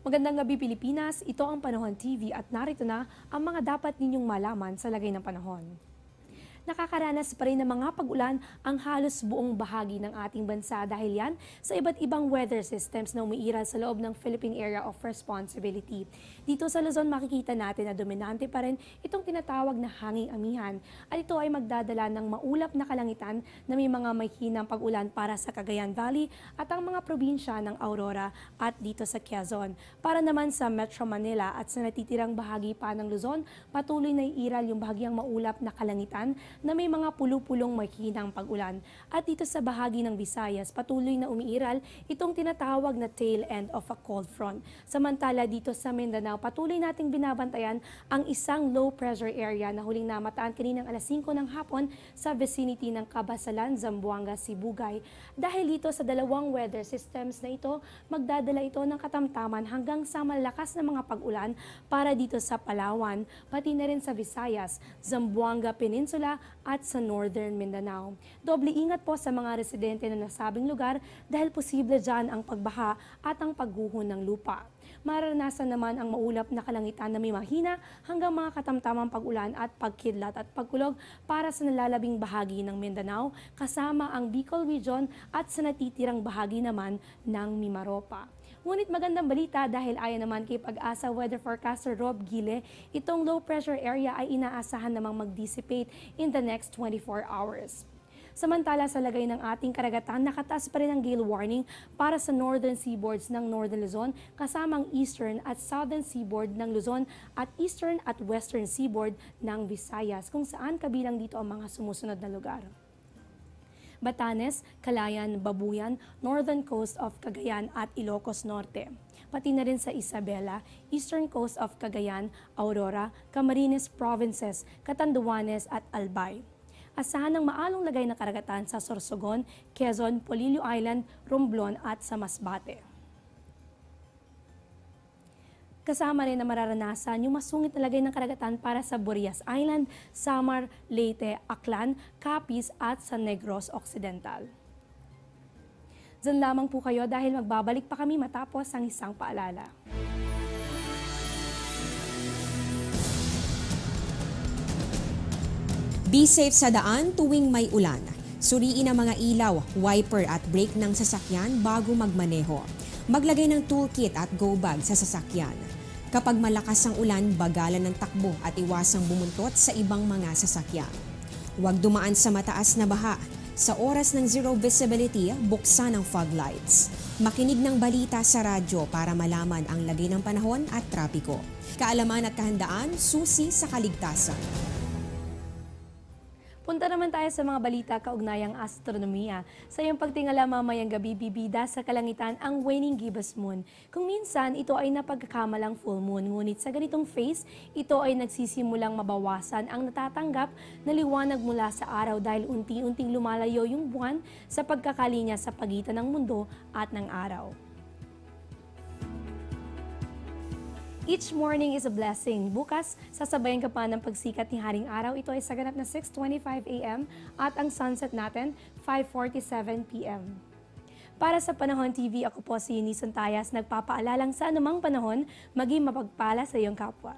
Magandang gabi Pilipinas, ito ang Panahon TV at narito na ang mga dapat ninyong malaman sa lagay ng panahon. Nakakaranas pa rin ng mga pag-ulan ang halos buong bahagi ng ating bansa dahil yan sa iba't ibang weather systems na umiiral sa loob ng Philippine Area of Responsibility. Dito sa Luzon makikita natin na dominante pa rin itong tinatawag na hanging amihan at ito ay magdadala ng maulap na kalangitan na may mga mahinang pag-ulan para sa Cagayan Valley at ang mga probinsya ng Aurora at dito sa Quezon. Para naman sa Metro Manila at sa natitirang bahagi pa ng Luzon, patuloy na iiral yung bahagyang maulap na kalangitan na may mga pulu-pulong mahinang pag-ulan. At dito sa bahagi ng Visayas, patuloy na umiiral itong tinatawag na tail end of a cold front. Samantala dito sa Mindanao, patuloy nating binabantayan ang isang low pressure area na huling namataan kaninang alas 5 ng hapon sa vicinity ng Cabasalan, Zamboanga, Sibugay. Dahil dito sa dalawang weather systems na ito, magdadala ito ng katamtaman hanggang sa malakas na mga pag-ulan para dito sa Palawan, pati na rin sa Visayas, Zamboanga Peninsula at sa Northern Mindanao. Doble ingat po sa mga residente na nasabing lugar dahil posible dyan ang pagbaha at ang pagguho ng lupa. Mararanasan naman ang maulap na kalangitan na may mahina hanggang mga katamtamang pag-ulan at pagkidlat at pagkulog para sa nalalabing bahagi ng Mindanao kasama ang Bicol Region at sa natitirang bahagi naman ng Mimaropa. Ngunit magandang balita dahil ayon naman kay Pag-asa Weather Forecaster Rob Gile, itong low pressure area ay inaasahan namang mag-dissipate in the next 24 hours. Samantala sa lagay ng ating karagatan, nakataas pa rin ang gale warning para sa northern seaboards ng Northern Luzon kasama ang eastern at southern seaboard ng Luzon at eastern at western seaboard ng Visayas kung saan kabilang dito ang mga sumusunod na lugar. Batanes, Calayan, Babuyan, northern coast of Cagayan at Ilocos Norte. Pati na rin sa Isabela, eastern coast of Cagayan, Aurora, Camarines Provinces, Catanduanes at Albay. Asahan ng maalong lagay na karagatan sa Sorsogon, Quezon, Polillo Island, Romblon at sa Masbate. Kasama rin na mararanasan yung masungit na lagay ng karagatan para sa Burias Island, Samar, Leyte, Aklan, Capiz at sa Negros Occidental. Diyan lamang po kayo dahil magbabalik pa kami matapos ang isang paalala. Be safe sa daan tuwing may ulan. Suriin ang mga ilaw, wiper at brake ng sasakyan bago magmaneho. Maglagay ng toolkit at go bag sa sasakyan. Kapag malakas ang ulan, bagalan ng takbo at iwasang bumuntot sa ibang mga sasakyan. Huwag dumaan sa mataas na baha. Sa oras ng zero visibility, buksan ang fog lights. Makinig ng balita sa radyo para malaman ang lagay ng panahon at trapiko. Kaalaman at kahandaan, susi sa kaligtasan. Punta naman tayo sa mga balita kaugnayang astronomiya. Sa iyong pagtingala mamayang gabi, bibida sa kalangitan ang waning gibbous moon. Kung minsan, ito ay napagkakamalang full moon. Ngunit sa ganitong phase, ito ay nagsisimulang mabawasan ang natatanggap na liwanag mula sa araw dahil unti-unting lumalayo yung buwan sa pagkakalinya sa pagitan ng mundo at ng araw. Each morning is a blessing. Bukas, sasabayan ka pa ng pagsikat ni Haring Araw. Ito ay sa ganap na 6:25 a.m. at ang sunset natin, 5:47 p.m. Para sa Panahon TV, ako po si Eunice Tayas, nagpapaalalang sa anumang panahon, maging mapagpala sa iyong kapwa.